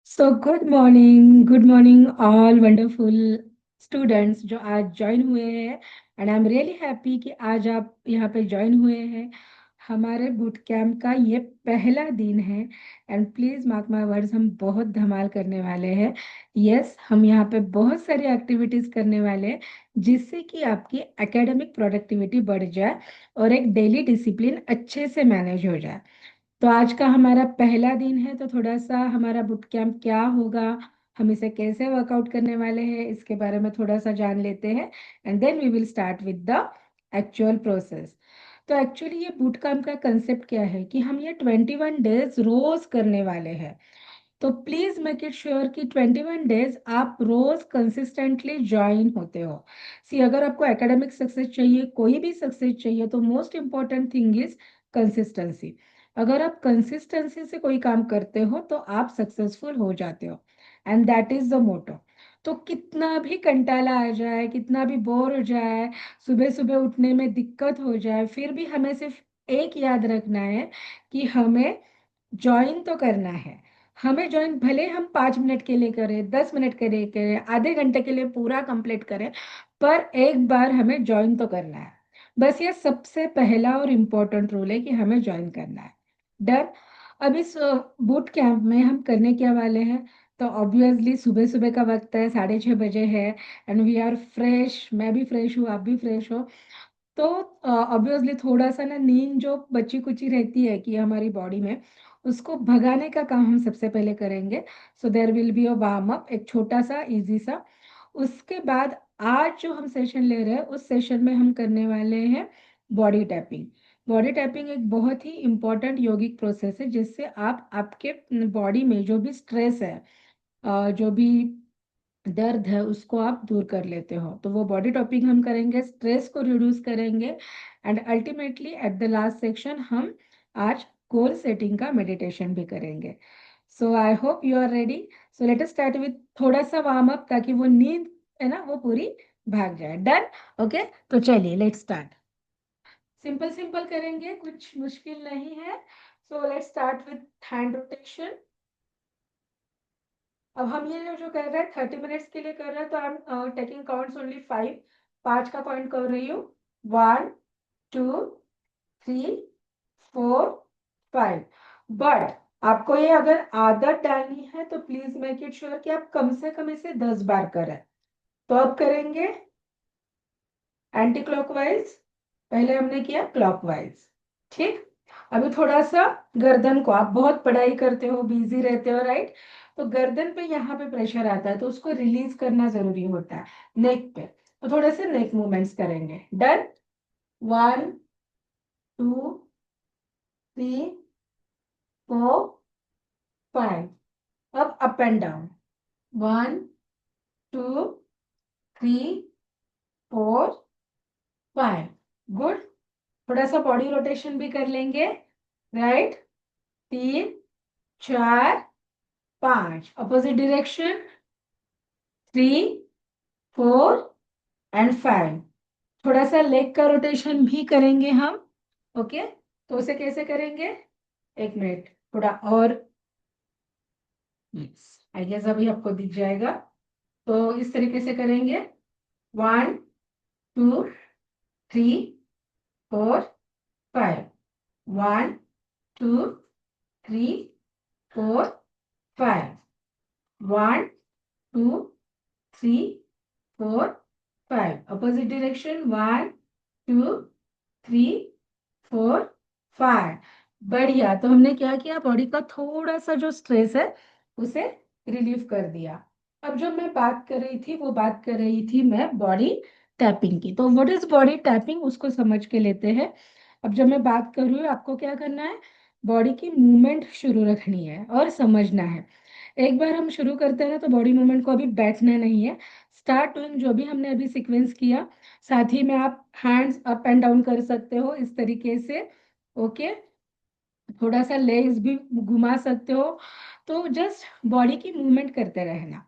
So good morning all wonderful students जो आज join हुए हैं। And I am really happy कि आज आप यहाँ पे ज्वाइन हुए हैं। हमारे बूट कैंप का ये पहला दिन है। And please mark my words, हम बहुत धमाल करने वाले हैं। यस, हम यहाँ पे बहुत सारी एक्टिविटीज़ करने वाले हैं जिससे कि आपकी एकेडमिक प्रोडक्टिविटी बढ़ जाए और एक डेली डिसिप्लिन अच्छे से मैनेज हो जाए। तो आज का हमारा पहला दिन है, तो थोड़ा सा हमारा बुट कैंप क्या होगा, हम इसे कैसे वर्कआउट करने वाले हैं, इसके बारे में थोड़ा सा जान लेते हैं। And then we will start with the actual process. तो एक्चुअली ये बूट कैंप का कंसेप्ट क्या है कि हम ये 21 डेज रोज करने वाले हैं। तो प्लीज मेक इट श्योर कि 21 डेज आप रोज कंसिस्टेंटली ज्वाइन होते हो। सी, अगर आपको एकेडमिक सक्सेस चाहिए, कोई भी सक्सेस चाहिए, तो most important thing is consistency. अगर आप कंसिस्टेंसी से कोई काम करते हो तो आप सक्सेसफुल हो जाते हो। And that is the motto. तो कितना भी कंटाला आ जाए, कितना भी बोर हो जाए, सुबह सुबह उठने में दिक्कत हो जाए, फिर भी हमें सिर्फ एक याद रखना है कि हमें ज्वाइन तो करना है। हमें ज्वाइन भले हम 5 मिनट के लिए करें, 10 मिनट के लिए करें, आधे घंटे के लिए पूरा कंप्लीट करें, पर एक बार हमें ज्वाइन तो करना है। बस ये सबसे पहला और इम्पोर्टेंट रूल है कि हमें ज्वाइन करना है। डन। अब इस बूट कैंप में हम करने क्या वाले हैं? तो ऑब्वियसली सुबह सुबह का वक्त है, 6:30 बजे है। एंड वी आर फ्रेश, मैं भी फ्रेश हूँ, आप भी फ्रेश हो। तो ऑब्वियसली थोड़ा सा ना नींद जो बची कुची रहती है कि हमारी बॉडी में, उसको भगाने का काम हम सबसे पहले करेंगे। So there will be a warm up, एक छोटा सा इजी सा। उसके बाद आज जो हम सेशन ले रहे हैं उस सेशन में हम करने वाले हैं बॉडी टैपिंग। बॉडी टैपिंग एक बहुत ही इंपॉर्टेंट योगिक प्रोसेस है जिससे आप आपके बॉडी में जो भी स्ट्रेस है, जो भी दर्द है, उसको आप दूर कर लेते हो। तो वो बॉडी टॉपिंग हम करेंगे, स्ट्रेस को रिड्यूस करेंगे। And ultimately at the last section हम आज गोल सेटिंग का मेडिटेशन भी करेंगे। So I hope you are ready. So let us start with थोड़ा सा वार्म अप, ताकि वो नींद है ना वो पूरी भाग जाए। डन। ओके, तो चलिए लेट्स स्टार्ट। सिंपल सिंपल करेंगे, कुछ मुश्किल नहीं है। So let's start with hand rotation. अब हम ये जो कर रहे हैं 30 मिनट्स के लिए कर रहे हैं, तो I am taking counts only 5। 5 का काउंट कर रही हूँ। 1, 2, 3, 4, 5। बट आपको ये अगर आदत डालनी है तो प्लीज मेक इट श्योर कि आप कम से कम इसे 10 बार करें। तो अब करेंगे एंटी क्लॉकवाइज। पहले हमने किया क्लॉकवाइज। ठीक। अभी थोड़ा सा गर्दन को, आप बहुत पढ़ाई करते हो, बिजी रहते हो, राइट? तो गर्दन पे यहाँ पे प्रेशर आता है, तो उसको रिलीज करना जरूरी होता है नेक पे। तो थोड़े से नेक मूवमेंट्स करेंगे। डन। 1, 2, 3, 4, 5। अब अप एंड डाउन। 1, 2, 3, 4, 5। गुड। थोड़ा सा बॉडी रोटेशन भी कर लेंगे। राइट। 3, 4, 5, opposite direction. 3, 4 एंड 5। थोड़ा सा लेग का रोटेशन भी करेंगे हम। ओके। तो उसे कैसे करेंगे? एक मिनट, थोड़ा और। आई गेस अभी आपको दिख जाएगा। तो इस तरीके से करेंगे। 1, 2, 3, 4, 5। 1, 2, 3, 4, 5। 1, 2, 3, 4, 5। Opposite direction. 1, 2, 3, 4, 5। बढ़िया। तो हमने क्या किया, बॉडी का थोड़ा सा जो स्ट्रेस है उसे रिलीव कर दिया। अब जो मैं बात कर रही थी वो बात कर रही थी मैं बॉडी टैपिंग की। तो व्हाट इज बॉडी टैपिंग, उसको समझ के लेते हैं। अब जब मैं बात कर रही हूँ, आपको क्या करना है, बॉडी की मूवमेंट शुरू रखनी है और समझना है। एक बार हम शुरू करते हैं ना, तो बॉडी मूवमेंट को अभी बैठना नहीं है। स्टार्ट डूइंग जो भी हमने अभी सीक्वेंस किया, साथ ही में आप हैंड्स अप एंड डाउन कर सकते हो इस तरीके से। ओके। थोड़ा सा लेग्स भी घुमा सकते हो। तो जस्ट बॉडी की मूवमेंट करते रहना।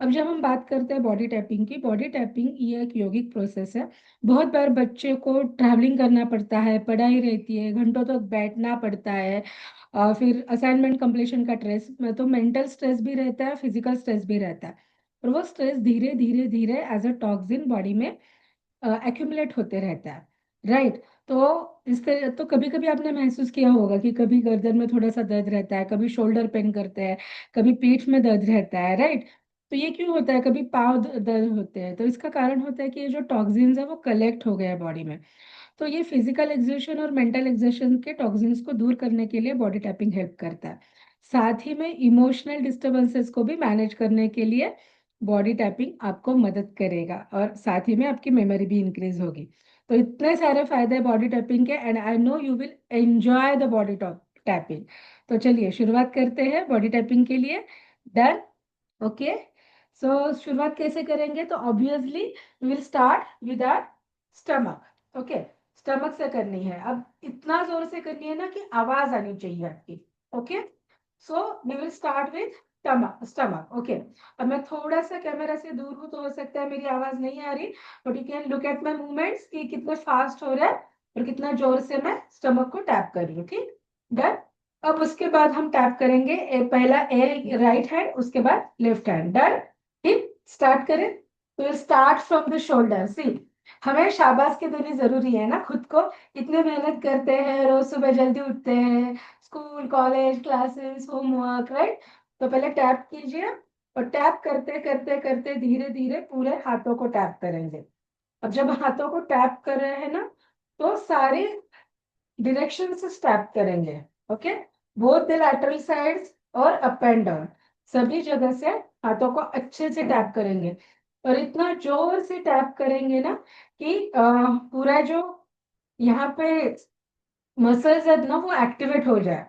अब जब हम बात करते हैं बॉडी टैपिंग की, बॉडी टैपिंग ये एक यौगिक प्रोसेस है। बहुत बार बच्चे को ट्रैवलिंग करना पड़ता है, पढ़ाई रहती है, घंटों तक बैठना पड़ता है, फिर असाइनमेंट कंप्लीशन का स्ट्रेस, तो मेंटल स्ट्रेस भी रहता है, फिजिकल स्ट्रेस भी रहता है। और वो स्ट्रेस धीरे धीरे धीरे एज अ टॉक्सिन बॉडी में एक्यूमुलेट होते रहता है, राइट। तो इस तरह तो कभी कभी आपने महसूस किया होगा कि कभी गर्दन में थोड़ा सा दर्द रहता है, कभी शोल्डर पेन करते हैं, कभी पीठ में दर्द रहता है, राइट। तो ये क्यों होता है, कभी पाँव दर्द होते हैं, तो इसका कारण होता है कि ये जो टॉक्सिन्स है वो कलेक्ट हो गया है बॉडी में। तो ये फिजिकल एक्सर्शन और मेंटल एक्सर्शन के टॉक्सिन्स को दूर करने के लिए बॉडी टैपिंग हेल्प करता है। साथ ही में इमोशनल डिस्टरबेंसेस को भी मैनेज करने के लिए बॉडी टैपिंग आपको मदद करेगा, और साथ ही में आपकी मेमोरी भी इंक्रीज होगी। तो इतने सारे फायदे बॉडी टैपिंग के, and I know you will enjoy the body tapping. तो चलिए शुरुआत करते हैं बॉडी टैपिंग के लिए। डन। ओके। सो शुरुआत कैसे करेंगे, तो obviously we will start with our stomach. Okay. Stomach से करनी है, अब इतना जोर से करनी है ना कि आवाज आनी चाहिए आपकी। Okay. So we will start with stomach stomach. Okay. अब मैं थोड़ा सा कैमरा से दूर हूं, तो हो सकता है मेरी आवाज नहीं आ रही, but you can look at my movements कि कितना फास्ट हो रहा है और कितना जोर से मैं स्टमक को टैप कर रही हूँ। ठीक। डन। अब उसके बाद हम टैप करेंगे, पहला ए राइट हैंड, उसके बाद लेफ्ट हैंड। डन। ठीक। स्टार्ट करें। तो स्टार्ट फ्रॉम द शोल्डर। सी, हमें शाबाश की देनी जरूरी है ना खुद को। इतने मेहनत करते हैं, रोज सुबह जल्दी उठते हैं, school college classes homework, right. तो पहले टैप कीजिए, और टैप करते करते करते धीरे धीरे पूरे हाथों को टैप करेंगे। अब जब हाथों को टैप कर रहे हैं ना, तो सारे डायरेक्शन से टैप करेंगे। Okay. Both the lateral sides और अप एंड डाउन, सभी जगह से हाथों को अच्छे से टैप करेंगे। और इतना जोर से टैप करेंगे ना कि पूरा जो यहाँ पे मसल्स है ना वो एक्टिवेट हो जाए,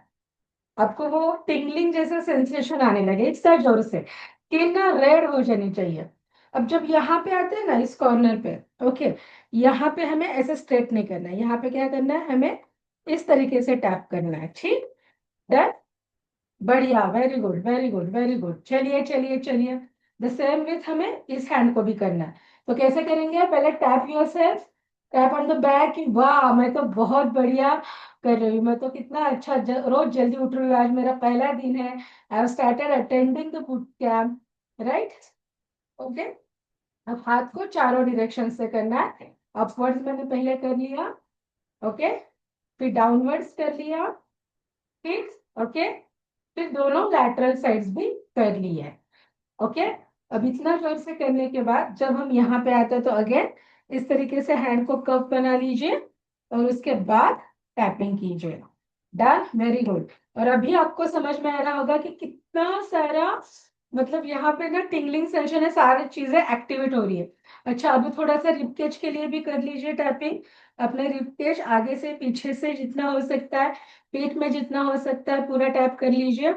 आपको वो टिंगलिंग जैसा सेंसेशन आने लगे इतना जोर से, स्किन ना रेड हो जानी चाहिए। अब जब यहाँ पे आते हैं ना इस कॉर्नर पे, ओके, यहाँ पे हमें ऐसे स्ट्रेट नहीं करना है, यहाँ पे क्या करना है, हमें इस तरीके से टैप करना है। ठीक। डन। बढ़िया, very good very good very good. चलिए चलिए चलिए, द सेम विथ हमें इस हैंड को भी करना है। तो कैसे करेंगे, पहले tap yourself, tap on the back. वाह, मैं तो बहुत बढ़िया कर रही हूँ, मैं तो कितना अच्छा रोज जल्दी उठ रही हूँ, आज मेरा पहला दिन है, I have started attending the boot camp, right. Okay. अब हाथ को चारों डायरेक्शन से करना है। अपवर्ड्स मैंने पहले कर लिया, ओके, फिर डाउनवर्ड्स कर लिया, ठीक, ओके, फिर दोनों लैटरल साइड्स भी कर ली है। ओके। अब इतना जोर से करने के बाद जब हम यहाँ पे आते हैं, तो अगेन इस तरीके से हैंड को कर्व बना लीजिए, और उसके बाद टैपिंग कीजिए। Done, very good. और अभी आपको समझ में आ रहा होगा कि कितना सारा, मतलब यहाँ पे ना टिंगलिंग सेंशन है, सारी चीजें एक्टिवेट हो रही है। अच्छा, अभी थोड़ा सा रिबकेज के लिए भी कर लीजिए टैपिंग। अपने रिबकेज आगे से पीछे से जितना हो सकता है, पेट में जितना हो सकता है पूरा टैप कर लीजिए।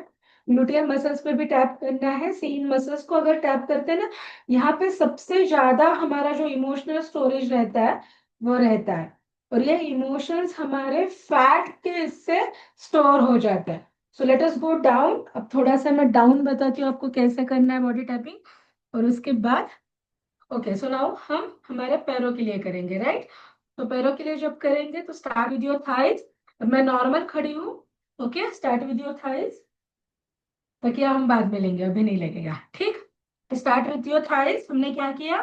ग्लूटियल मसल्स पे भी टैप करना है, सीन मसल्स को अगर टैप करते हैं ना, यहाँ पे सबसे ज्यादा हमारा जो इमोशनल स्टोरेज रहता है वो रहता है, और ये इमोशंस हमारे फैट के इससे स्टोर हो जाते हैं। सो लेट अस गो डाउन। अब थोड़ा सा मैं डाउन बताती हूँ आपको कैसे करना है बॉडी टैपिंग, और उसके बाद ओके। सो नाउ हम हमारे पैरों के लिए करेंगे, राइट। तो पैरों के लिए जब करेंगे तो स्टार्ट विद योर थाइज। मैं नॉर्मल खड़ी हूँ, okay, start with your thighs, तकिया हम बाद में लेंगे, अभी नहीं लगेगा, ठीक। Start with your thighs. हमने क्या किया,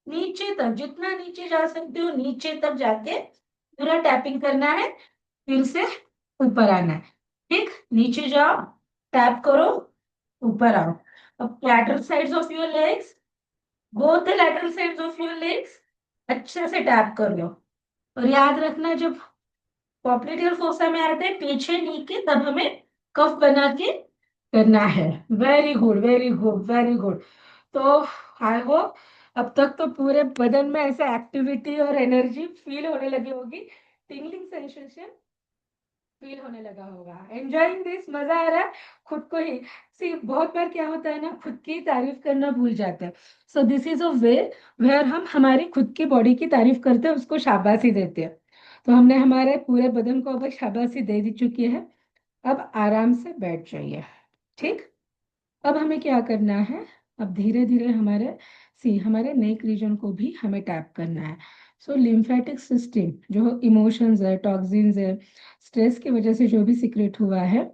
नीचे तक, जितना नीचे जा सकते हो नीचे तक जाके पूरा टैपिंग करना है, फिर से ऊपर आना है। ठीक, नीचे जाओ, टैप करो, ऊपर आओ। अब lateral sides of your legs, both the lateral sides of your legs अच्छे से टैप कर लो। और याद रखना, जब पॉप्लिटेयर फोसा में आते हैं पीछे नी के, तब हमें कफ बना के करना है। Very good very good very good. तो आई होप अब तक तो पूरे बदन में ऐसे एक्टिविटी और एनर्जी फील होने लगी होगी, टिंगलिंग सेंसेशन फील होने लगा होगा। एंजॉयिंग दिस, मजा आ रहा है खुद को ही। सी, बहुत बार क्या होता है ना, खुद की तारीफ करना भूल जाते हैं। So this is a way where हम हमारी खुद की बॉडी की तारीफ करते हैं, उसको शाबाशी देते हैं। तो हमने हमारे पूरे बदन को अब शाबाशी दे दी चुकी है। अब आराम से बैठ जाइए। ठीक। अब हमें क्या करना है, अब धीरे धीरे हमारे नेक रीजन को भी हमें टैप करना है। सो लिम्फेटिक सिस्टम, जो इमोशंस है, टॉक्सिन्स है, स्ट्रेस की वजह से जो भी सिक्रेट हुआ है,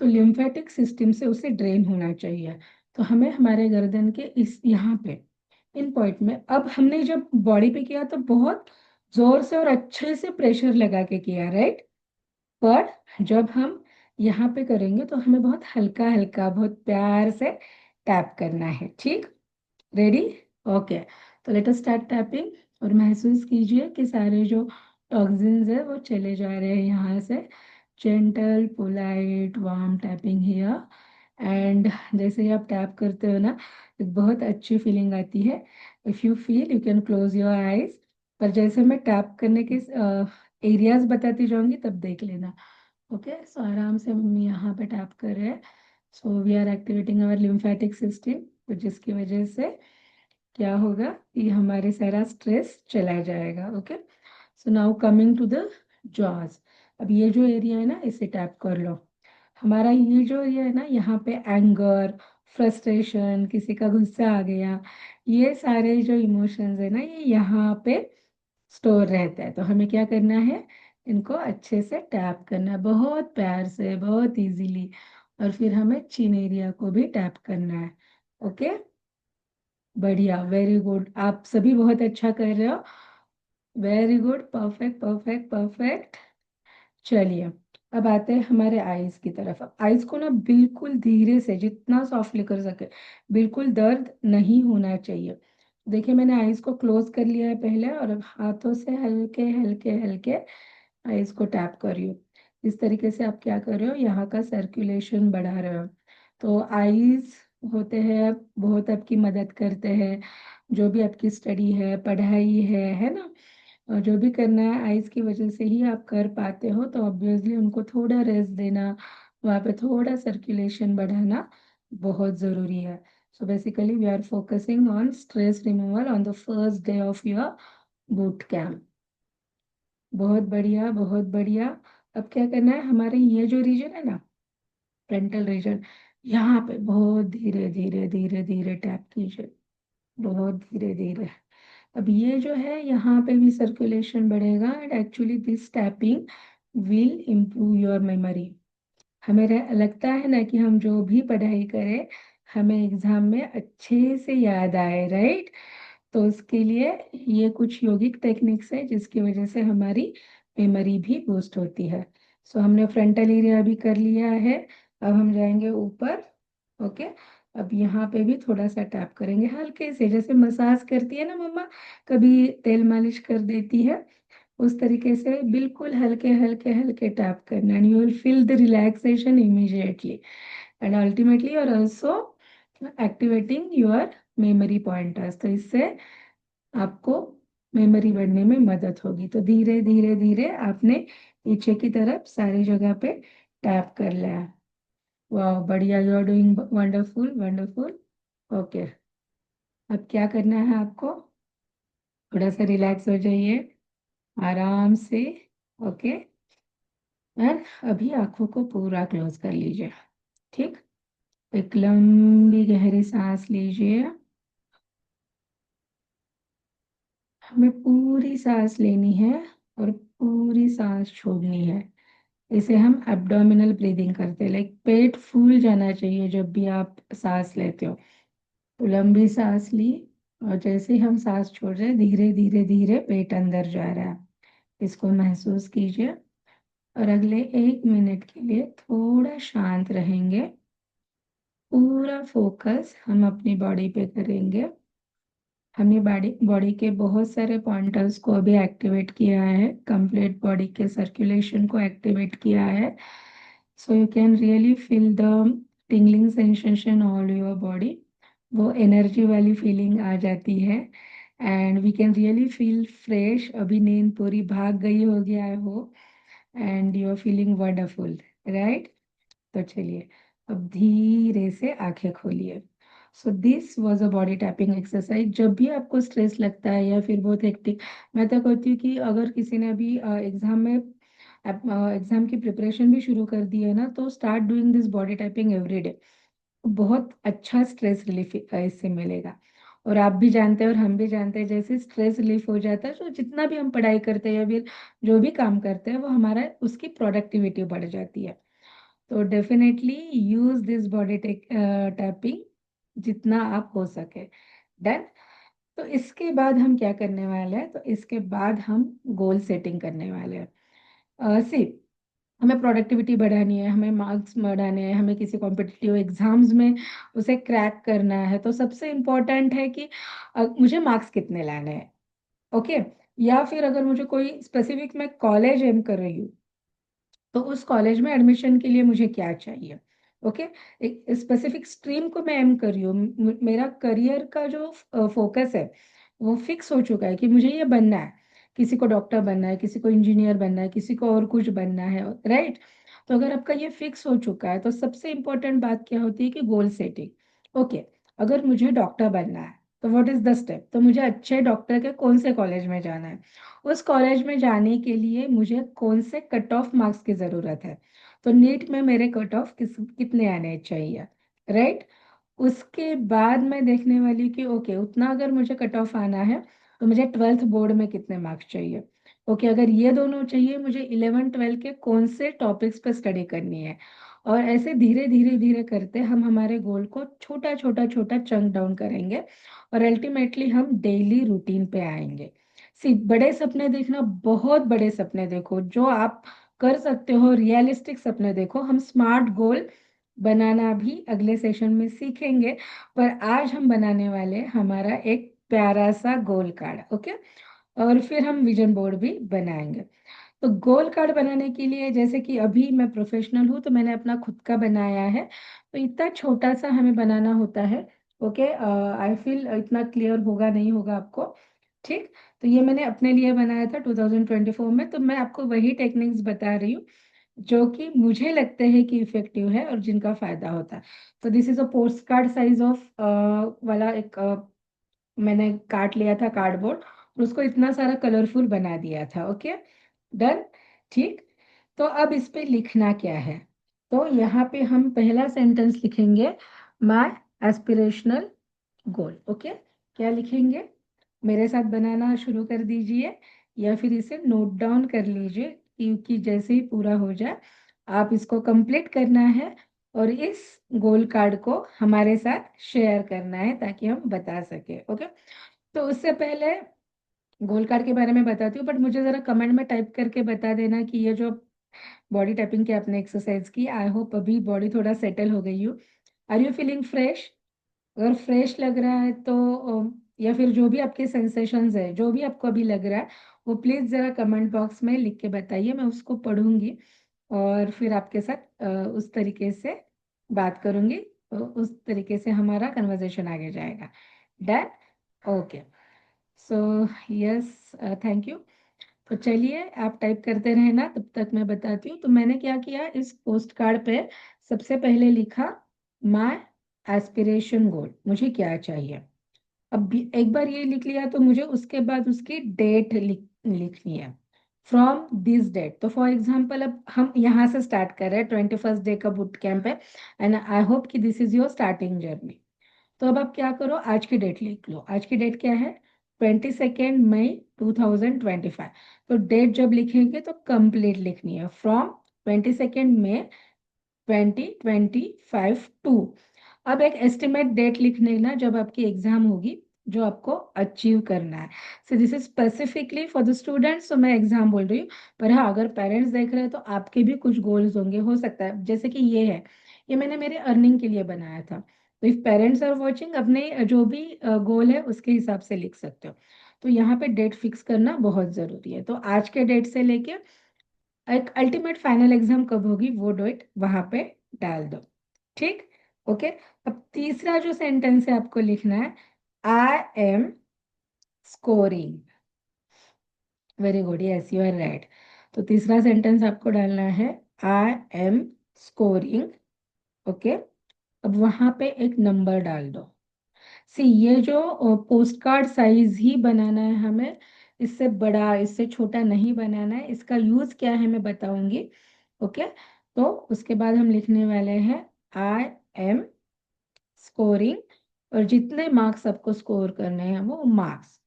तो लिम्फेटिक सिस्टम से उसे ड्रेन होना चाहिए। तो हमें हमारे गर्दन के इस यहाँ पे इन पॉइंट में, अब हमने जब बॉडी पे किया तो बहुत जोर से और अच्छे से प्रेशर लगा के किया, राइट। पर जब हम यहाँ पे करेंगे तो हमें बहुत हल्का हल्का, बहुत प्यार से टैप करना है, ठीक। रेडी? ओके। तो लेट अस स्टार्ट टैपिंग। और महसूस कीजिए कि सारे जो टॉक्सिन्स है वो चले जा रहे हैं यहाँ से। Gentle polite warm tapping here. And जैसे ही आप टैप करते हो ना, एक बहुत अच्छी फीलिंग आती है। If you feel you can close your eyes. पर जैसे मैं टैप करने के एरियाज बताती जाऊंगी तब देख लेना। ओके, सो आराम से हम यहाँ पे टैप कर रहे हैं। So we are activating our lymphatic system, तो जिसकी वजह से क्या होगा कि हमारे सारा स्ट्रेस चला जाएगा। Okay, so now coming to the jaws. अब ये जो एरिया है ना, इसे टैप कर लो। हमारा ये जो एरिया है ना, यहाँ पे एंगर, फ्रस्ट्रेशन, किसी का गुस्सा आ गया, ये सारे जो इमोशंस है ना, ये यहाँ पे स्टोर रहता है। तो हमें क्या करना है, इनको अच्छे से टैप करना है, बहुत प्यार से, बहुत इजीली। और फिर हमें चिन एरिया को भी टैप करना है। ओके, बढ़िया, वेरी गुड, आप सभी बहुत अच्छा कर रहे हो। Very good, perfect perfect perfect. चलिए, अब आते हैं हमारे आईज की तरफ। अब आईज को ना बिल्कुल धीरे से, जितना सॉफ्टली कर सके, बिल्कुल दर्द नहीं होना चाहिए। देखिए, मैंने आईज को क्लोज कर लिया है पहले, और अब हाथों से हल्के हल्के हल्के आईज को टैप कर रही हूँ। इस तरीके से आप क्या कर रहे हो, यहाँ का सर्कुलेशन बढ़ा रहे हो। तो आईज होते हैं, बहुत आपकी मदद करते हैं। जो भी आपकी स्टडी है, पढ़ाई है ना, और जो भी करना है, आइज की वजह से ही आप कर पाते हो। तो ऑब्वियसली उनको थोड़ा रेस्ट देना, वहाँ पे थोड़ा सर्कुलेशन बढ़ाना बहुत ज़रूरी है। So basically we are focusing on stress removal on the first day of your boot camp. बहुत बढ़िया, बहुत बढ़िया। अब क्या करना है, हमारे ये जो रीजन है ना, फ्रंटल रीजन, यहाँ पे बहुत धीरे धीरे धीरे धीरे टैप कीजिए, बहुत धीरे धीरे। अब ये जो है, यहाँ पे भी सर्कुलेशन बढ़ेगा, and actually this tapping will improve your memory. हमें लगता है ना कि हम जो भी पढ़ाई करें, हमें एग्जाम में अच्छे से याद आए, राइट। तो उसके लिए ये कुछ योगिक टेक्निक्स है, जिसकी वजह से हमारी मेमोरी भी बूस्ट होती है। सो हमने फ्रंटल एरिया भी कर लिया है। अब हम जाएंगे ऊपर। ओके, अब यहाँ पे भी थोड़ा सा टैप करेंगे हल्के से, जैसे मसाज करती है ना मम्मा, कभी तेल मालिश कर देती है, उस तरीके से बिल्कुल हल्के हल्के हल्के टैप करना, and you will feel the relaxation immediately, and ultimately और also activating your memory pointers. तो इससे आपको मेमोरी बढ़ने में मदद होगी। तो धीरे धीरे धीरे आपने पीछे की तरफ सारी जगह पे टैप कर लिया। वाह, बढ़िया, you are doing wonderful wonderful. Okay, अब क्या करना है आपको, थोड़ा सा रिलैक्स हो जाइए आराम से। ओके, एंड अभी आंखों को पूरा क्लोज कर लीजिए, ठीक। एक लंबी गहरी सांस लीजिए। हमें पूरी सांस लेनी है और पूरी सांस छोड़नी है। इसे हम एब्डोमिनल ब्रीदिंग करते हैं, लाइक पेट फूल जाना चाहिए जब भी आप सांस लेते हो। तो लंबी सांस ली, और जैसे ही हम सांस छोड़ रहे हैं, धीरे धीरे धीरे पेट अंदर जा रहा है। इसको महसूस कीजिए, और अगले 1 मिनट के लिए थोड़ा शांत रहेंगे। पूरा फोकस हम अपनी बॉडी पे करेंगे। हमने बॉडी बॉडी के बहुत सारे पॉइंटर्स को अभी एक्टिवेट किया है, कंप्लीट बॉडी के सर्कुलेशन को एक्टिवेट किया है। So you can really feel the tingling sensation all your body. वो एनर्जी वाली फीलिंग आ जाती है, and we can really feel fresh. अभी नींद पूरी भाग गई होगी, I hope, and you are feeling wonderful, right. तो चलिए, अब धीरे से आंखें खोलिए। So this was a body tapping exercise. जब भी आपको स्ट्रेस लगता है या फिर बहुत हेक्टिक, मैं तो कहती हूँ कि अगर किसी ने अभी एग्जाम की प्रिपरेशन भी शुरू कर दी है ना, तो start doing this body tapping every day. बहुत अच्छा स्ट्रेस रिलीफ इससे मिलेगा। और आप भी जानते हैं और हम भी जानते हैं, जैसे स्ट्रेस रिलीफ हो जाता है तो जितना भी हम पढ़ाई करते हैं या फिर जो भी काम करते हैं वो हमारा उसकी प्रोडक्टिविटी बढ़ जाती है। तो definitely use this body tapping जितना आप हो सके। डन। तो इसके बाद हम क्या करने वाले हैं, तो इसके बाद हम गोल सेटिंग करने वाले हैं। सी, हमें प्रोडक्टिविटी बढ़ानी है, हमें मार्क्स बढ़ाने हैं, हमें किसी कॉम्पिटिटिव एग्जाम्स में उसे क्रैक करना है, तो सबसे इम्पोर्टेंट है कि मुझे मार्क्स कितने लाने हैं। ओके। या फिर अगर मुझे कोई स्पेसिफिक मैं कॉलेज एम कर रही हूँ, तो उस कॉलेज में एडमिशन के लिए मुझे क्या चाहिए। ओके। एक स्पेसिफिक स्ट्रीम को मैं एम कर रही हूँ, मेरा करियर का जो फोकस है वो फिक्स हो चुका है कि मुझे ये बनना है। किसी को डॉक्टर बनना है, किसी को इंजीनियर बनना है, किसी को और कुछ बनना है, राइट। तो अगर आपका ये फिक्स हो चुका है तो सबसे इम्पोर्टेंट बात क्या होती है कि गोल सेटिंग। ओके। अगर मुझे डॉक्टर बनना है तो व्हाट इज द स्टेप, तो मुझे अच्छे डॉक्टर के कौन से कॉलेज में जाना है, उस कॉलेज में जाने के लिए मुझे कौन से कट ऑफ मार्क्स की ज़रूरत है, तो नीट में मेरे कट ऑफ कितने आने चाहिए, राइट। उसके बाद मैं देखने वाली कि ओके उतना अगर मुझे कट ऑफ आना है तो मुझे ट्वेल्थ बोर्ड में कितने मार्क्स चाहिए। ओके, अगर ये दोनों चाहिए, मुझे 11 12 के कौन से टॉपिक्स पर स्टडी करनी है। और ऐसे धीरे धीरे धीरे करते हम हमारे गोल को छोटा छोटा छोटा चंक डाउन करेंगे और अल्टीमेटली हम डेली रूटीन पे आएंगे। सी, बड़े सपने देखना, बहुत बड़े सपने देखो जो आप कर सकते हो, रियलिस्टिक सपने देखो। हम स्मार्ट गोल बनाना भी अगले सेशन में सीखेंगे, पर आज हम बनाने वाले हैं हमारा एक प्यारा सा गोल कार्ड। ओके। और फिर हम विजन बोर्ड भी बनाएंगे। तो गोल कार्ड बनाने के लिए, जैसे कि अभी मैं प्रोफेशनल हूँ तो मैंने अपना खुद का बनाया है, तो इतना छोटा सा हमें बनाना होता है। ओके, आई फील इतना क्लियर होगा नहीं होगा आपको। ठीक। तो ये मैंने अपने लिए बनाया था 2024 में, तो मैं आपको वही टेक्निक्स बता रही हूँ जो कि मुझे लगते हैं कि इफेक्टिव है और जिनका फायदा होता है। तो this is a post card size of वाला एक मैंने काट लिया था कार्डबोर्ड और उसको इतना सारा कलरफुल बना दिया था। ओके। डन। ठीक। तो अब इस पे लिखना क्या है, तो यहाँ पे हम पहला सेंटेंस लिखेंगे, माय एस्पिरेशनल गोल। ओके। क्या लिखेंगे, मेरे साथ बनाना शुरू कर दीजिए या फिर इसे नोट डाउन कर लीजिए, क्योंकि जैसे ही पूरा हो जाए आप इसको कंप्लीट करना है और इस गोल कार्ड को हमारे साथ शेयर करना है ताकि हम बता सके। ओके। तो उससे पहले गोल कार्ड के बारे में बताती हूँ, बट मुझे जरा कमेंट में टाइप करके बता देना कि ये जो बॉडी टैपिंग की आपने एक्सरसाइज की, आई होप अभी बॉडी थोड़ा सेटल हो गई हो। Are you feeling fresh? अगर फ्रेश लग रहा है तो या फिर जो भी आपके सेंसेशंस है, जो भी आपको अभी लग रहा है, वो प्लीज जरा कमेंट बॉक्स में लिख के बताइए, मैं उसको पढ़ूंगी और फिर आपके साथ उस तरीके से बात करूंगी। उस तरीके से हमारा कन्वर्सेशन आगे जाएगा। Done. Okay. So yes, thank you. तो चलिए आप टाइप करते रहे ना, तब तक मैं बताती हूँ। तो मैंने क्या किया, इस पोस्ट कार्ड पे सबसे पहले लिखा माय एस्पिरेशन गोल, मुझे क्या चाहिए। अब एक बार ये लिख लिया तो मुझे उसके बाद उसकी डेट लिखनी है, फ्रॉम दिस डेट। तो फॉर एग्जाम्पल अब हम यहाँ से स्टार्ट कर रहे हैं, 21st डे का बूट कैंप है एंड आई होप कि this is your starting journey. तो अब आप क्या करो, आज की डेट लिख लो। आज की डेट क्या है, 22 मई 2025। तो डेट जब लिखेंगे तो कंप्लीट लिखनी है, फ्रॉम 22 मई 2025 टू। अब एक एस्टिमेट डेट लिखने ना, जब आपकी एग्जाम होगी, जो आपको अचीव करना है। सो this is specifically for the students, तो मैं एग्जाम बोल रही हूँ। पर हाँ, अगर पेरेंट्स देख रहे हैं तो आपके भी कुछ गोल्स होंगे, हो सकता है जैसे कि ये है, ये मैंने मेरे अर्निंग के लिए बनाया था। तो इफ पेरेंट्स आर वॉचिंग, अपने जो भी गोल है उसके हिसाब से लिख सकते हो। तो यहाँ पे डेट फिक्स करना बहुत जरूरी है। तो आज के डेट से लेके एक अल्टीमेट फाइनल एग्जाम कब होगी वो डेट वहां पे डाल दो। ठीक। ओके। अब तीसरा जो सेंटेंस है आपको लिखना है, I am scoring. Very good, yes you are right. तो तीसरा सेंटेंस आपको डालना है, आई एम स्कोरिंग। ओके। अब वहां पे एक नंबर डाल दो। सी, ये जो पोस्ट कार्ड साइज ही बनाना है हमें, इससे बड़ा इससे छोटा नहीं बनाना है। इसका यूज क्या है मैं बताऊंगी। ओके। तो उसके बाद हम लिखने वाले हैं, आई एम स्कोरिंग, और जितने मार्क्स आपको स्कोर करने हैं वो मार्क्स।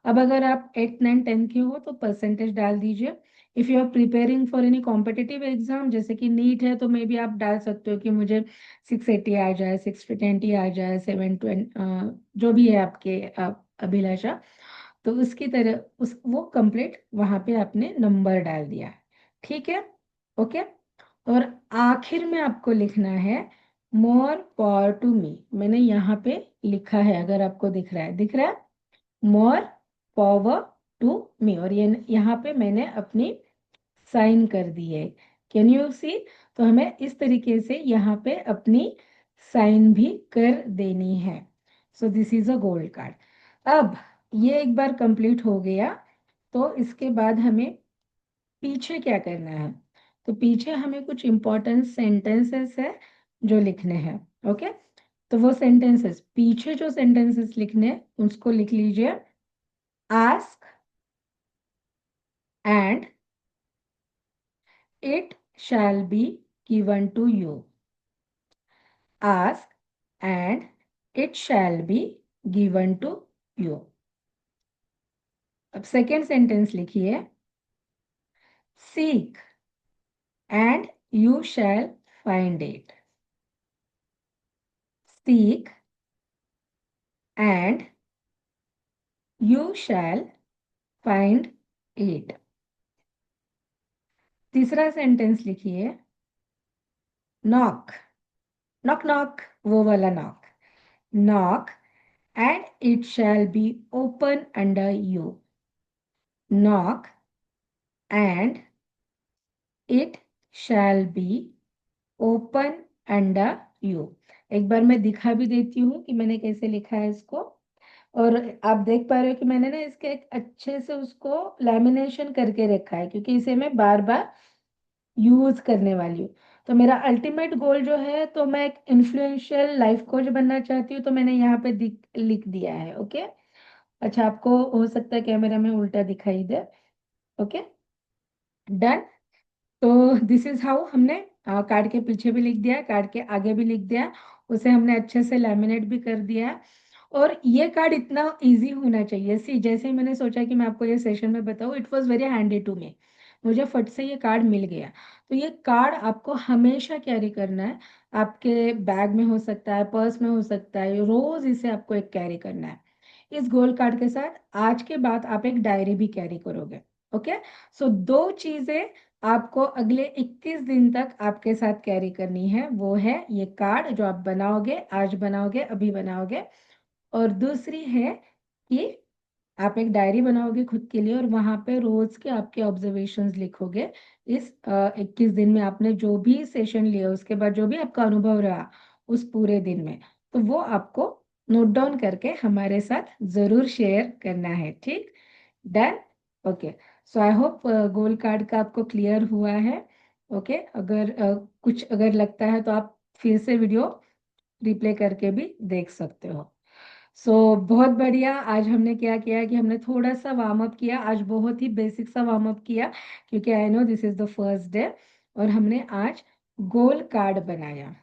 अब अगर आप 8, 9, 10 के हो तो परसेंटेज डाल दीजिए। If you are preparing for any competitive exam, जैसे कि नीट है, तो मे बी आप डाल सकते हो कि मुझे 680 आ जाए, 620 आ जाए, 720, जो भी है आपके अभिलाषा। तो उसकी तरह वो कंप्लीट वहां पे आपने नंबर डाल दिया। ठीक है, ओके। और आखिर में आपको लिखना है मोर पावर टू मी। मैंने यहाँ पे लिखा है, अगर आपको दिख रहा है मोर पावर टू मी, और ये यहाँ पे मैंने अपनी साइन कर दी है। Can you see? तो हमें इस तरीके से यहाँ पे अपनी साइन भी कर देनी है। सो this is a gold card. अब ये एक बार कंप्लीट हो गया, तो इसके बाद हमें पीछे क्या करना है? तो पीछे हमें कुछ इंपॉर्टेंट सेंटेंसेस है जो लिखने हैं। ओके, तो वो सेंटेंसेस, पीछे जो सेंटेंसेस लिखने हैं उसको लिख लीजिए। Ask and it shall be given to you. Ask and it shall be given to you. अब सेकेंड सेंटेंस लिखिए। Seek and you shall find it. Seek and you shall find it. तीसरा sentence लिखिए। Knock, knock knock, वो वाला knock. Knock and it shall be open under you. Knock and it shall be open under you. एक बार मैं दिखा भी देती हूँ कि मैंने कैसे लिखा है इसको। और आप देख पा रहे हो कि मैंने ना इसके एक अच्छे से उसको लैमिनेशन करके रखा है, क्योंकि इसे मैं बार बार यूज करने वाली हूँ। तो मेरा अल्टीमेट गोल जो है, तो मैं एक इन्फ्लुएंशियल लाइफ कोच बनना चाहती हूँ, तो मैंने यहाँ पे लिख दिया है। ओके, अच्छा, आपको हो सकता है कैमरा में उल्टा दिखाई दे। Okay, done. तो दिस इज हाउ हमने कार्ड के पीछे भी लिख दिया, कार्ड के आगे भी लिख दिया, उसे हमने अच्छे से लैमिनेट भी कर दिया। और ये कार्ड इतना इजी होना चाहिए। सी, जैसे ही मैंने सोचा कि मैं आपको ये सेशन में बताऊँ, it was very handy to me. मुझे फट से ये कार्ड मिल गया। तो ये कार्ड आपको हमेशा कैरी करना है। आपके बैग में हो सकता है, पर्स में हो सकता है, रोज इसे आपको एक कैरी करना है। इस गोल्ड कार्ड के साथ आज के बाद आप एक डायरी भी कैरी करोगे। ओके, सो दो चीजें आपको अगले 21 दिन तक आपके साथ कैरी करनी है। वो है ये कार्ड जो आप बनाओगे, आज बनाओगे, अभी बनाओगे। और दूसरी है कि आप एक डायरी बनाओगे खुद के लिए, और वहां पे रोज के आपके ऑब्जर्वेशंस लिखोगे। इस 21 दिन में आपने जो भी सेशन लिया, उसके बाद जो भी आपका अनुभव रहा उस पूरे दिन में, तो वो आपको नोट डाउन करके हमारे साथ जरूर शेयर करना है। ठीक, done. Okay, so I hope goal card का आपको क्लियर हुआ है। ओके, अगर कुछ अगर लगता है तो आप फिर से वीडियो रिप्ले करके भी देख सकते हो। बहुत बढ़िया। आज हमने क्या किया कि हमने थोड़ा सा वार्म अप किया, आज बहुत ही बेसिक सा वार्म अप किया, क्योंकि I know this is the first day. और हमने आज गोल कार्ड बनाया।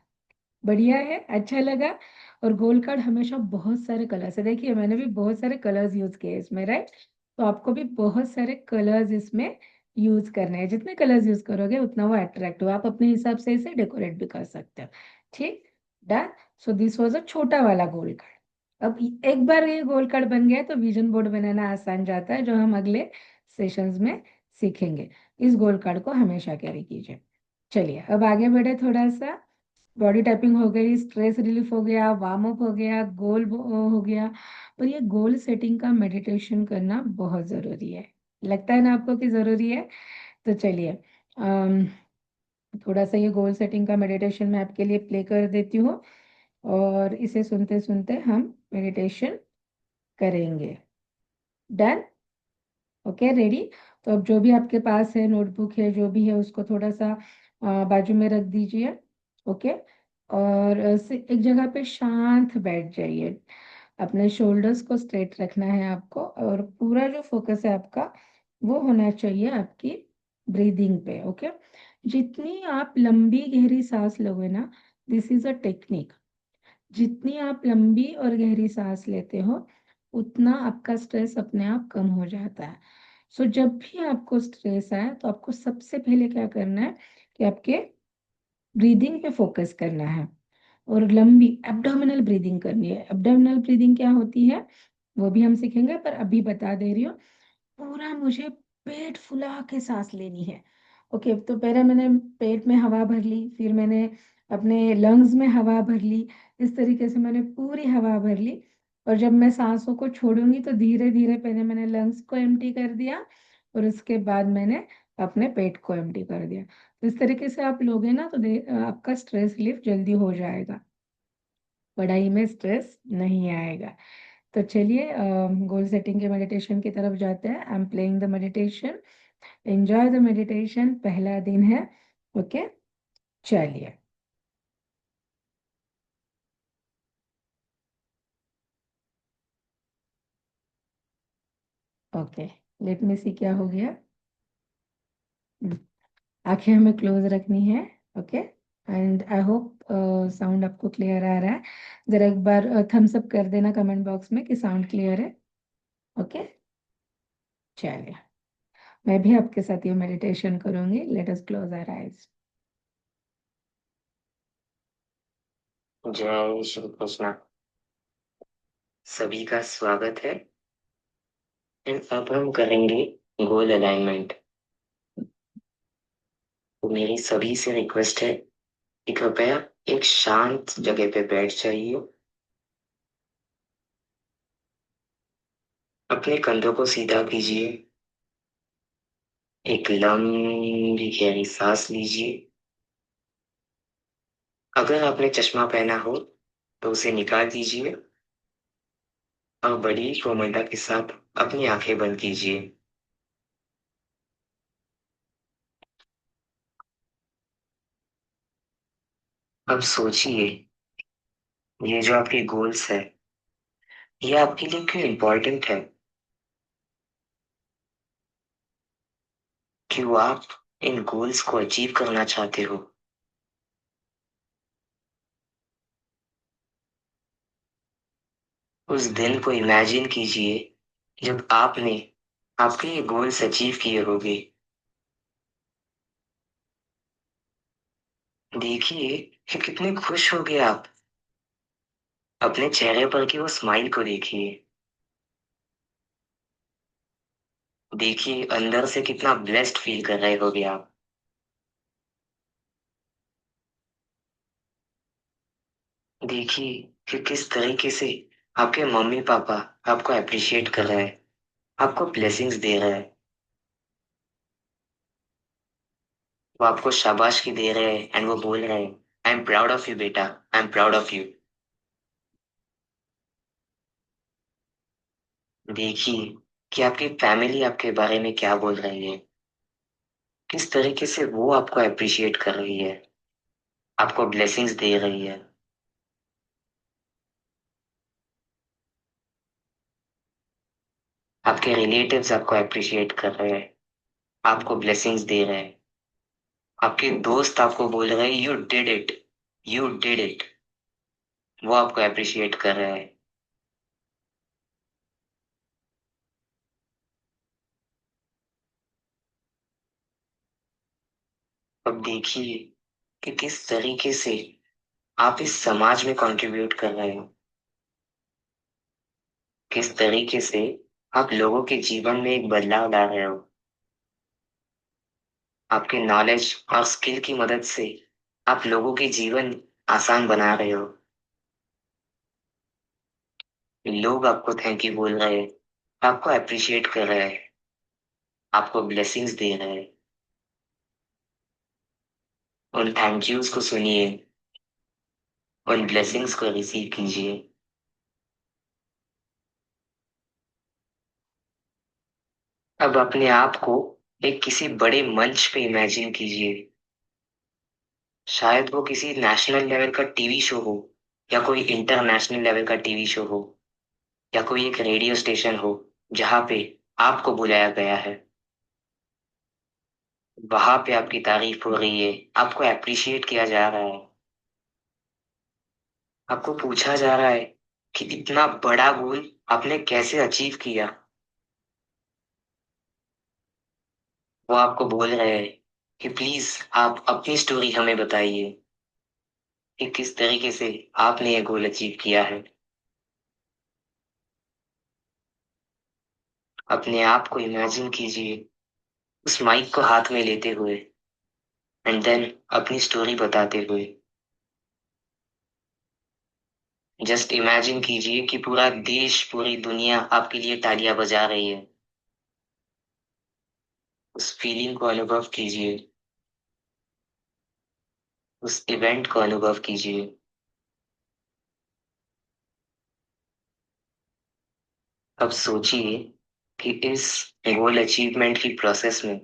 बढ़िया है, अच्छा लगा। और गोल कार्ड हमेशा बहुत सारे कलर्स है, देखिए मैंने भी बहुत सारे कलर्स यूज किए इसमें, राइट? तो आपको भी बहुत सारे कलर्स इसमें यूज करने हैं। जितने कलर्स यूज करोगे उतना वो अट्रैक्ट हो, आप अपने हिसाब से इसे डेकोरेट भी कर सकते हो। ठीक, डन। सो दिस वाज अ छोटा वाला गोल कार्ड। अब एक बार ये गोल कार्ड बन गया तो विजन बोर्ड बनाना आसान जाता है, जो हम अगले सेशंस में सीखेंगे। इस गोल कार्ड को हमेशा कैरी कीजिए। चलिए अब आगे बढ़े थोड़ा सा। बॉडी टाइपिंग हो गई, स्ट्रेस रिलीफ हो गया, वार्म अप हो गया, गोल हो गया। पर ये गोल सेटिंग का मेडिटेशन करना बहुत जरूरी है। लगता है ना आपको कि जरूरी है? तो चलिए थोड़ा सा ये गोल सेटिंग का मेडिटेशन मैं आपके लिए प्ले कर देती हूँ, और इसे सुनते सुनते हम मेडिटेशन करेंगे। Done, okay, ready? तो अब जो भी आपके पास है, नोटबुक है, जो भी है, उसको थोड़ा सा बाजू में रख दीजिए। ओके, और एक जगह पे शांत बैठ जाइए। अपने शोल्डर्स को स्ट्रेट रखना है आपको, और पूरा जो फोकस है आपका वो होना चाहिए आपकी ब्रीदिंग पे। ओके, जितनी आप लंबी गहरी सांस लोगे ना, दिस इज अ टेक्निक। जितनी आप लंबी और गहरी सांस लेते हो उतना आपका स्ट्रेस अपने आप कम हो जाता है। सो जब भी आपको स्ट्रेस आए तो आपको सबसे पहले क्या करना है कि आपके ब्रीदिंग पे फोकस करना है और लंबी एब्डोमिनल ब्रीदिंग करनी है। एब्डोमिनल ब्रीदिंग क्या होती है वो भी हम सीखेंगे, पर अभी बता दे रही हूँ। पूरा मुझे पेट फुला के सांस लेनी है। ओके, तो पहले मैंने पेट में हवा भर ली, फिर मैंने अपने लंग्स में हवा भर ली। इस तरीके से मैंने पूरी हवा भर ली। और जब मैं सांसों को छोड़ूंगी तो धीरे धीरे पहले मैंने लंग्स को एम्प्टी कर दिया और उसके बाद मैंने अपने पेट को एम्प्टी कर दिया। तो इस तरीके से आप लोगे ना तो आपका स्ट्रेस रिलीफ जल्दी हो जाएगा, पढ़ाई में स्ट्रेस नहीं आएगा। तो चलिए गोल सेटिंग के मेडिटेशन की तरफ जाते हैं। I am playing the meditation, enjoy the meditation. पहला दिन है। ओके, चलिए। ओके, लेट मी सी क्या हो गया। हम्म, आंखें हमें क्लोज रखनी है। Okay, and I hope sound आपको क्लियर आ रहा है। जरा एक बार थम्स अप कर देना कमेंट बॉक्स में कि साउंड क्लियर है। ओके, चलिए। मैं भी आपके साथ ये मेडिटेशन करूंगी। Let us close our eyes. जय श्री कृष्णा। सभी का स्वागत है। एंड अब हम करेंगे गोल अलाइनमेंट। तो मेरी सभी से रिक्वेस्ट है कि कृपया एक शांत जगह पे बैठ जाइए। अपने कंधों को सीधा कीजिए। एक लंबी गहरी सांस लीजिए। अगर आपने चश्मा पहना हो तो उसे निकाल दीजिए और बड़ी कोमलता के साथ अपनी आंखें बंद कीजिए। अब सोचिए, ये जो आपके गोल्स है, ये आपके लिए क्यों इम्पोर्टेंट है? क्यों आप इन गोल्स को अचीव करना चाहते हो? उस दिन को इमेजिन कीजिए जब आपने आपके ये गोल्स अचीव किए होंगे। देखिए कि कितने खुश होंगे आप। अपने चेहरे पर की वो स्माइल को देखिए। देखिए अंदर से कितना ब्लेस्ड फील कर रहे होगे आप। देखिए कि किस तरीके से आपके मम्मी पापा आपको अप्रिशिएट कर रहे हैं, आपको ब्लेसिंग्स दे रहे हैं। वो आपको शाबाशी दे रहे हैं एंड वो बोल रहे हैं, I am proud of you बेटा, I am proud of you. देखिए कि आपकी फैमिली आपके बारे में क्या बोल रही है, किस तरीके से वो आपको अप्रिशिएट कर रही है, आपको ब्लेसिंग्स दे रही है। आपके रिलेटिव्स आपको अप्रिशिएट कर रहे हैं, आपको ब्लेसिंग्स दे रहे हैं। आपके दोस्त आपको बोल रहे हैं, you did it, you did it. वो आपको अप्रिशिएट कर रहे हैं। अब देखिए कि किस तरीके से आप इस समाज में कंट्रीब्यूट कर रहे हो, किस तरीके से आप लोगों के जीवन में एक बदलाव ला रहे हो। आपके नॉलेज और स्किल की मदद से आप लोगों के जीवन आसान बना रहे हो। लोग आपको थैंक यू बोल रहे हैं, आपको अप्रिशिएट कर रहे हैं, आपको ब्लेसिंग्स दे रहे हैं। उन थैंक यूज को सुनिए, उन ब्लेसिंग्स को रिसीव कीजिए। अब अपने आप को एक किसी बड़े मंच पे इमेजिन कीजिए। शायद वो किसी नेशनल लेवल का टीवी शो हो, या कोई इंटरनेशनल लेवल का टीवी शो हो, या कोई एक रेडियो स्टेशन हो जहाँ पे आपको बुलाया गया है। वहां पे आपकी तारीफ हो रही है, आपको अप्रिशिएट किया जा रहा है। आपको पूछा जा रहा है कि इतना बड़ा गोल आपने कैसे अचीव किया। वो आपको बोल रहे हैं कि प्लीज आप अपनी स्टोरी हमें बताइए कि किस तरीके से आपने ये गोल अचीव किया है। अपने आप को इमेजिन कीजिए उस माइक को हाथ में लेते हुए एंड देन अपनी स्टोरी बताते हुए। जस्ट इमेजिन कीजिए कि पूरा देश पूरी दुनिया आपके लिए तालियां बजा रही है। उस फीलिंग को अनुभव कीजिए, उस इवेंट को अनुभव कीजिए। अब सोचिए कि इस गोल अचीवमेंट की प्रोसेस में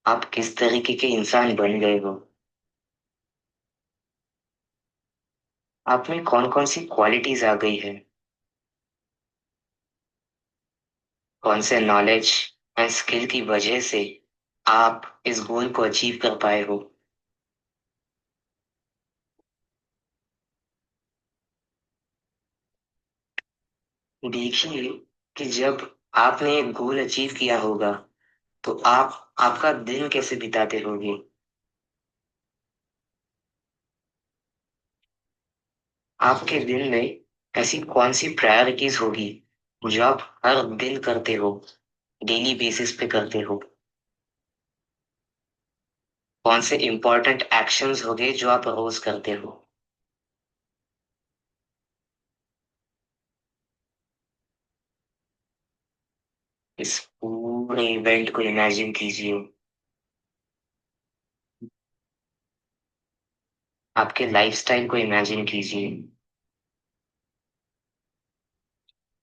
आप किस तरीके के इंसान बन गए हो। आप में कौन कौन सी क्वालिटीज आ गई है, कौन से नॉलेज एंड स्किल की वजह से आप इस गोल को अचीव कर पाए हो। देखिए कि जब आपने एक गोल अचीव किया होगा तो आप आपका दिन कैसे बिताते होगे। आपके दिन में ऐसी कौन सी प्रायोरिटीज होगी जो आप हर दिन करते हो, डेली बेसिस पे करते हो। कौन से इंपॉर्टेंट एक्शंस होंगे जो आप रोज करते हो। इस पूरे इवेंट को इमेजिन कीजिए। आपके लाइफस्टाइल को इमेजिन कीजिए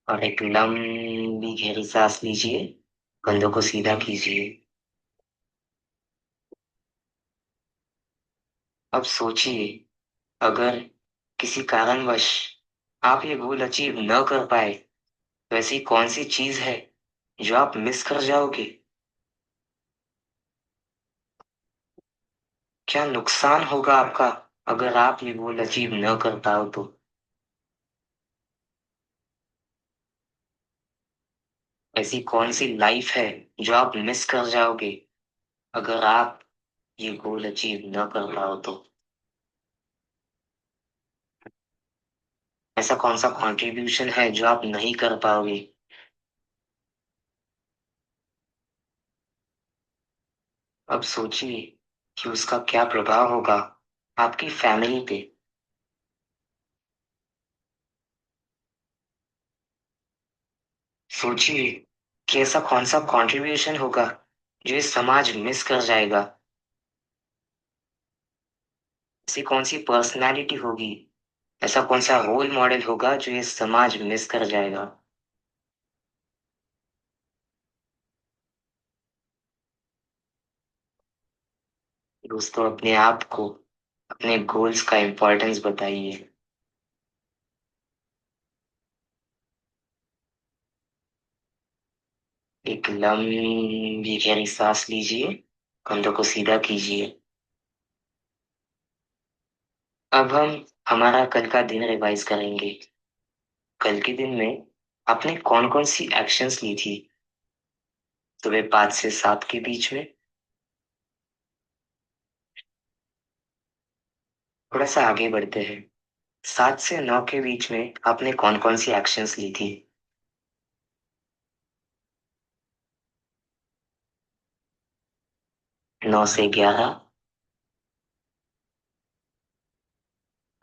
और एक लंबी गहरी सांस लीजिए। कंधों को सीधा कीजिए। अब सोचिए, अगर किसी कारणवश आप ये गोल अचीव न कर पाए तो ऐसी कौन सी चीज है जो आप मिस कर जाओगे। क्या नुकसान होगा आपका अगर आप ये गोल अचीव न कर पाओ तो। ऐसी कौन सी लाइफ है जो आप मिस कर जाओगे अगर आप ये गोल अचीव न कर पाओ तो। ऐसा कौन सा कंट्रीब्यूशन है जो आप नहीं कर पाओगे। अब सोचिए कि उसका क्या प्रभाव होगा आपकी फैमिली पे। सोचिए कि ऐसा कौन सा कंट्रीब्यूशन होगा जो ये समाज मिस कर जाएगा। ऐसी कौन सी पर्सनालिटी होगी, ऐसा कौन सा रोल मॉडल होगा जो ये समाज मिस कर जाएगा। दोस्तों, अपने आप को अपने गोल्स का इम्पोर्टेंस बताइए। एक लंबी गहरी सांस लीजिए। कंधों को सीधा कीजिए। अब हम हमारा कल का दिन रिवाइज करेंगे। कल के दिन में आपने कौन कौन सी एक्शंस ली थी। सुबह 5 से 7 के बीच में। थोड़ा सा आगे बढ़ते हैं। 7 से 9 के बीच में आपने कौन कौन सी एक्शंस ली थी। 9 से 11।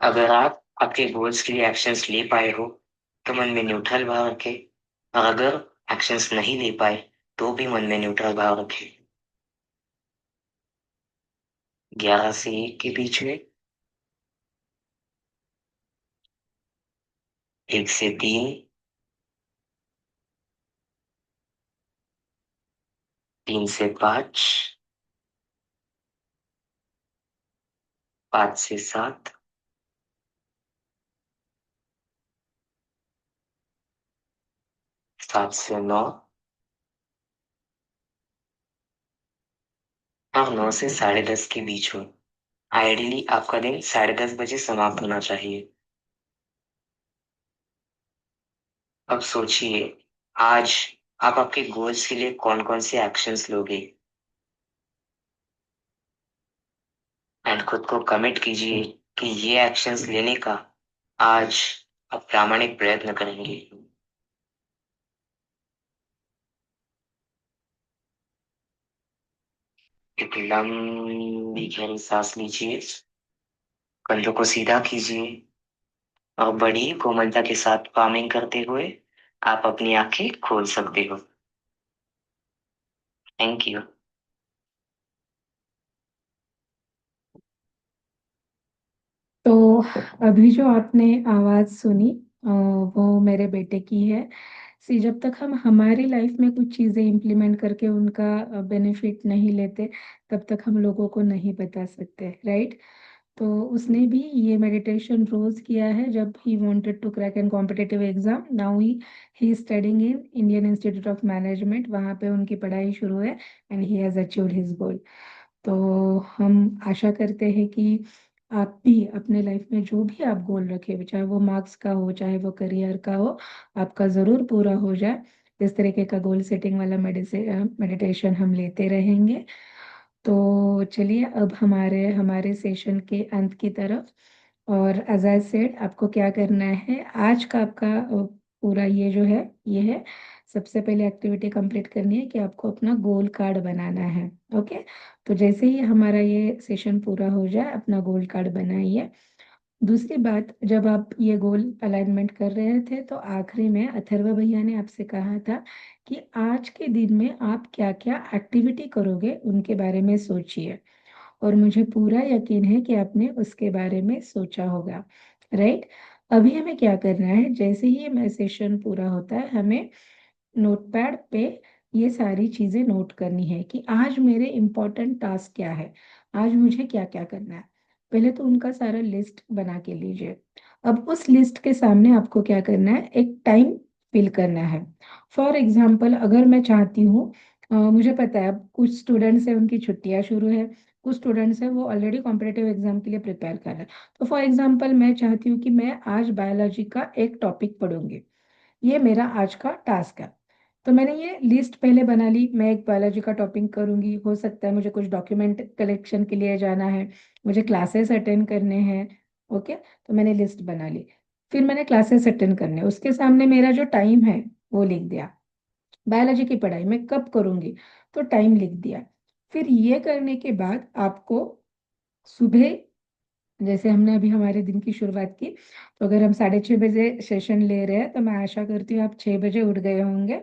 अगर आप आपके गोल्स के लिए एक्शंस ले पाए हो तो मन में न्यूट्रल भाव रखें, और अगर एक्शंस नहीं ले पाए तो भी मन में न्यूट्रल भाव रखें। 11 से 1 के बीच में। 1 से 3। 3 से 5। 5 से 7। 7 से 9। और 9 से 10:30 के बीच में। आइडियली आपका दिन 10:30 बजे समाप्त होना चाहिए। अब सोचिए, आज आप आपके गोल्स के लिए कौन कौन से एक्शंस लोगे, एंड खुद को कमिट कीजिए कि ये एक्शंस लेने का आज आप प्रामाणिक प्रयत्न करेंगे। एक लंबी गहरी सांस लीजिए, कंधों को सीधा कीजिए, और बड़ी कोमलता के साथ पामिंग करते हुए आप अपनी आंखें खोल सकते हो। Thank you. तो अभी जो आपने आवाज सुनी वो मेरे बेटे की है। सी जब तक हम हमारी लाइफ में कुछ चीजें इम्प्लीमेंट करके उनका बेनिफिट नहीं लेते, तब तक हम लोगों को नहीं बता सकते, राइट। तो उसने भी ये मेडिटेशन रोज किया है जब he wanted to crack an competitive exam. Now he studying in Indian Institute of Management, वहाँ पे उनकी पढ़ाई शुरू है, and he has achieved his goal. तो हम आशा करते हैं कि आप भी अपने लाइफ में जो भी आप गोल रखे, चाहे वो मार्क्स का हो, चाहे वो करियर का हो, आपका ज़रूर पूरा हो जाए। इस तरीके का गोल सेटिंग वाला मेडिटेशन हम लेते रहेंगे। तो चलिए अब हमारे हमारे सेशन के अंत की तरफ। और एज आई सेड, आपको क्या करना है आज का आपका पूरा ये जो है, ये है सबसे पहले एक्टिविटी कंप्लीट करनी है कि आपको अपना गोल कार्ड बनाना है। ओके। तो जैसे ही हमारा ये सेशन पूरा हो जाए, अपना गोल कार्ड बनाइए। दूसरी बात, जब आप ये गोल अलाइनमेंट कर रहे थे तो आखिरी में अथर्व भैया ने आपसे कहा था कि आज के दिन में आप क्या क्या एक्टिविटी करोगे उनके बारे में सोचिए। और मुझे पूरा यकीन है कि आपने उसके बारे में सोचा होगा, राइट। अभी हमें क्या करना है, जैसे ही ये सेशन पूरा होता है, हमें नोटपैड पे ये सारी चीजें नोट करनी है कि आज मेरे इम्पोर्टेंट टास्क क्या है, आज मुझे क्या क्या करना है। पहले तो उनका सारा लिस्ट बना के लीजिए। अब उस लिस्ट के सामने आपको क्या करना है, एक टाइम फिल करना है। फॉर एग्जाम्पल, अगर मैं चाहती हूँ, मुझे पता है अब कुछ स्टूडेंट्स हैं उनकी छुट्टियां शुरू है, कुछ स्टूडेंट्स हैं वो ऑलरेडी कॉम्पिटेटिव एग्जाम के लिए प्रिपेयर कर रहे हैं। तो फॉर एग्जाम्पल मैं चाहती हूँ कि मैं आज बायोलॉजी का एक टॉपिक पढ़ूंगी, ये मेरा आज का टास्क है। तो मैंने ये लिस्ट पहले बना ली, मैं एक बायोलॉजी का टॉपिक करूंगी, हो सकता है मुझे कुछ डॉक्यूमेंट कलेक्शन के लिए जाना है, मुझे क्लासेस अटेंड करने हैं। ओके, तो मैंने लिस्ट बना ली। फिर मैंने क्लासेस अटेंड करने, उसके सामने मेरा जो टाइम है वो लिख दिया। बायोलॉजी की पढ़ाई मैं कब करूंगी, तो टाइम लिख दिया। फिर ये करने के बाद आपको सुबह, जैसे हमने अभी हमारे दिन की शुरुआत की, तो अगर हम 6:30 बजे सेशन ले रहे हैं तो मैं आशा करती हूँ आप 6 बजे उठ गए होंगे।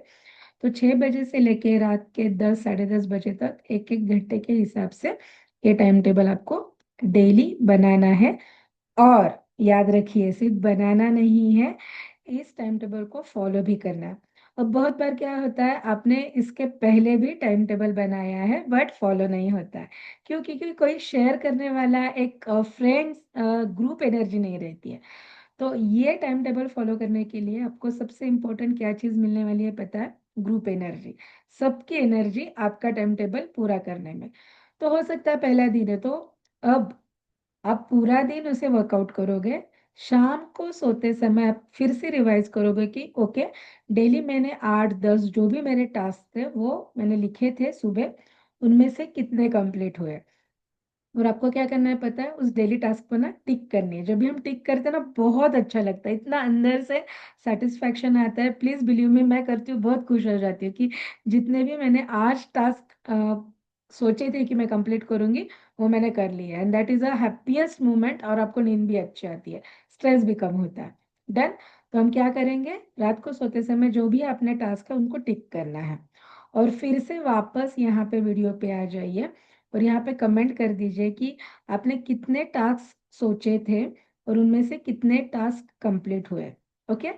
तो 6 बजे से लेके रात के 10 साढ़े 10 बजे तक एक एक घंटे के हिसाब से ये टाइम टेबल आपको डेली बनाना है। और याद रखिए, सिर्फ बनाना नहीं है, इस टाइम टेबल को फॉलो भी करना है। अब बहुत बार क्या होता है, आपने इसके पहले भी टाइम टेबल बनाया है बट फॉलो नहीं होता है। क्यों? क्योंकि कोई शेयर करने वाला, एक फ्रेंड्स ग्रुप एनर्जी नहीं रहती है। तो ये टाइम टेबल फॉलो करने के लिए आपको सबसे इम्पोर्टेंट क्या चीज मिलने वाली है पता है? Group energy. सबकी एनर्जी आपका टाइम टेबल पूरा करने में। तो हो सकता है पहला दिन है, तो अब आप पूरा दिन उसे वर्कआउट करोगे, शाम को सोते समय आप फिर से रिवाइज करोगे कि ओके, डेली मैंने 8 10 जो भी मेरे टास्क थे वो मैंने लिखे थे सुबह, उनमें से कितने कंप्लीट हुए। और आपको क्या करना है पता है? उस डेली टास्क पर ना टिक करनी है। जब भी हम टिक करते हैं ना, बहुत अच्छा लगता है, इतना अंदर से सेटिस्फेक्शन आता है। प्लीज बिलीव मी, मैं करती हूँ बहुत खुश हो जाती हूँ कि जितने भी मैंने आज टास्क सोचे थे कि मैं कंप्लीट करूंगी, वो मैंने कर लिया। And that is a happiest moment, और आपको नींद भी अच्छी आती है, स्ट्रेस भी कम होता है। डन। तो हम क्या करेंगे, रात को सोते समय जो भी आपने टास्क है उनको टिक करना है। और फिर से वापस यहाँ पे वीडियो पे आ जाइए, और यहाँ पे कमेंट कर दीजिए कि आपने कितने टास्क सोचे थे और उनमें से कितने टास्क कंप्लीट हुए। ओके।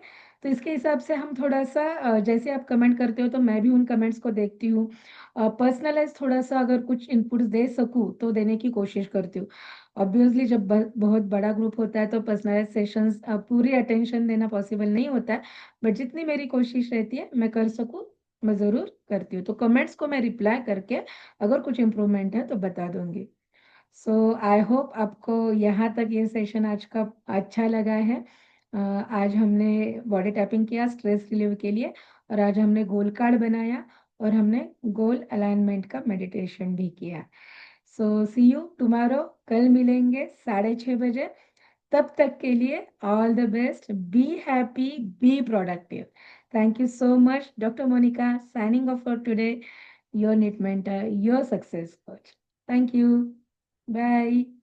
तो इसके हिसाब से हम थोड़ा सा जैसे आप कमेंट करते हो तो मैं भी उन कमेंट्स को देखती हूँ। पर्सनलाइज थोड़ा सा अगर कुछ इनपुट्स दे सकूँ तो देने की कोशिश करती हूँ। ऑब्वियसली जब बहुत बड़ा ग्रुप होता है तो पर्सनलाइज सेशंस पूरी अटेंशन देना पॉसिबल नहीं होता है। बट जितनी मेरी कोशिश रहती है मैं कर सकूँ, मैं ज़रूर करती हूँ। तो कमेंट्स को मैं रिप्लाई करके अगर कुछ इम्प्रूवमेंट है तो बता दूंगी। सो आई होप आपको यहाँ तक ये सेशन आज का अच्छा लगा है। आज हमने बॉडी टैपिंग किया स्ट्रेस रिलीव के लिए, और आज हमने गोल कार्ड बनाया, और हमने गोल अलाइनमेंट का मेडिटेशन भी किया। सो सी यू टुमारो, कल मिलेंगे 6:30 बजे। तब तक के लिए all the best, be happy, be productive. Thank you so much, doctor Monika, signing off for today, your NEET mentor, your success coach. Thank you. Bye.